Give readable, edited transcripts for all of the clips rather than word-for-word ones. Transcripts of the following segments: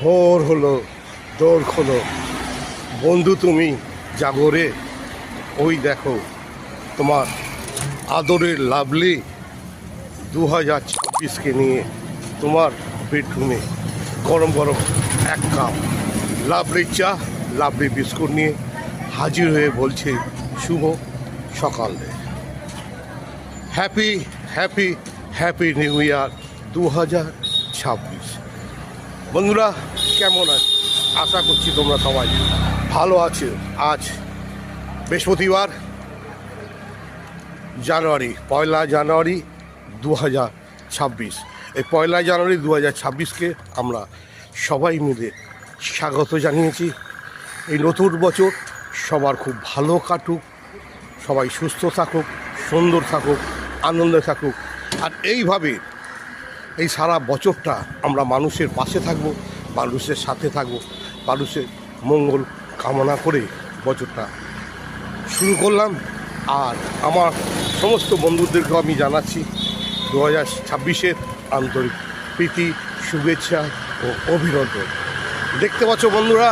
ভোর হলো, দৌড় খোলো, বন্ধু তুমি জাগরে। ওই দেখো তোমার আদরের লাভলি 2026কে নিয়ে তোমার বেডরুমে গরম গরম এক কাপ লাভলি চা, লাভলি বিস্কুট নিয়ে হাজির হয়ে বলছে শুভ সকাল। Happy happy happy new year 2026। বন্ধুরা কেমন আছে? আশা করছি তোমরা সবাই ভালো আছো। আজ বৃহস্পতিবার, পয়লা জানুয়ারি 2026। এই পয়লা জানুয়ারি 2026কে আমরা সবাই মিলে স্বাগত জানিয়েছি। এই নতুন বছর সবার খুব ভালো কাটুক, সবাই সুস্থ থাকুক, সুন্দর থাকুক, আনন্দে থাকুক। আর এইভাবে এই সারা বছরটা আমরা মানুষের পাশে থাকব, মানুষের সাথে থাকব, মানুষের মঙ্গল কামনা করে বছরটা শুরু করলাম। আর আমার সমস্ত বন্ধুদেরকেও আমি জানাচ্ছি 2026-এর আন্তরিক প্রীতি, শুভেচ্ছা ও অভিনন্দন। দেখতে পাচ্ছ বন্ধুরা,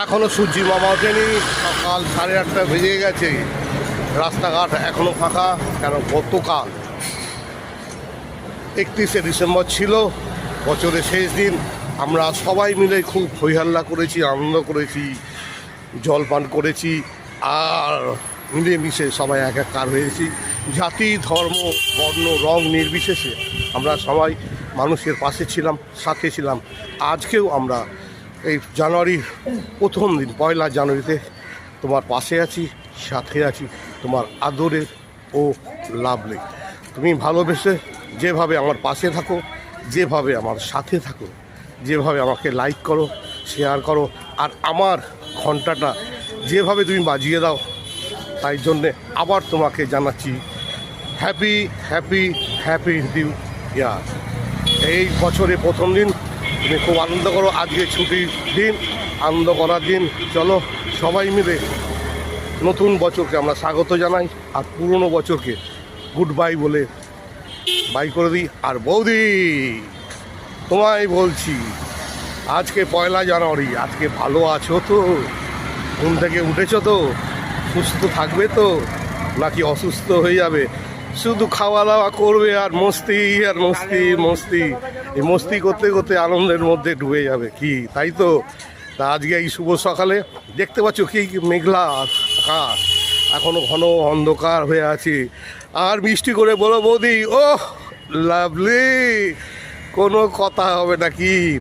এখনও সূর্যি মামা ওঠেনি, সকাল 8:30 বেজে গেছে, রাস্তাঘাট এখনও ফাঁকা। কেন গতকাল 31শে ডিসেম্বর ছিল, বছরের শেষ দিন। আমরা সবাই মিলে খুব হইহাল্লা করেছি, আনন্দ করেছি, জলপান করেছি, আর মিলেমিশে সবাই একাকার হয়েছি। জাতি, ধর্ম, বর্ণ, রং নির্বিশেষে আমরা সবাই মানুষের পাশে ছিলাম, সাথে ছিলাম। আজকেও আমরা এই জানুয়ারির প্রথম দিন, পয়লা জানুয়ারিতে তোমার পাশে আছি, সাথে আছি, তোমার আদরের ও লাভলি। তুমি ভালোবেসে যেভাবে আমার পাশে থাকো, যেভাবে আমার সাথে থাকো, যেভাবে আমাকে লাইক করো, শেয়ার করো, আর আমার ঘন্টাটা যেভাবে তুমি বাজিয়ে দাও, তাই জন্যে আবার তোমাকে জানাচ্ছি happy happy happy new year. এই বছরে প্রথম দিন তুমি খুব আনন্দ করো। আজকে ছুটির দিন, আনন্দ করার দিন। চলো সবাই মিলে নতুন বছরকে আমরা স্বাগত জানাই, আর পুরনো বছরকে গুড বাই বলে বাই করে দিই। আর বৌদি, তোমায় বলছি, আজকে পয়লা জানুয়ারি, আজকে ভালো আছো তো? ঘুম থেকে উঠেছো তো? সুস্থ থাকবে তো, নাকি অসুস্থ হয়ে যাবে? শুধু খাওয়া দাওয়া করবে আর মস্তি আর মস্তি মস্তি, এই মস্তি করতে করতে আনন্দের মধ্যে ডুবে যাবে, কি তাই তো? তা আজকে এই শুভ সকালে দেখতে পাচ্ছ কি মেঘলা আকাশ, এখনও ঘন অন্ধকার হয়ে আছে। আর মিষ্টি করে বলো বৌদি, ও লাভলি, কোনো কথা হবে নাকি?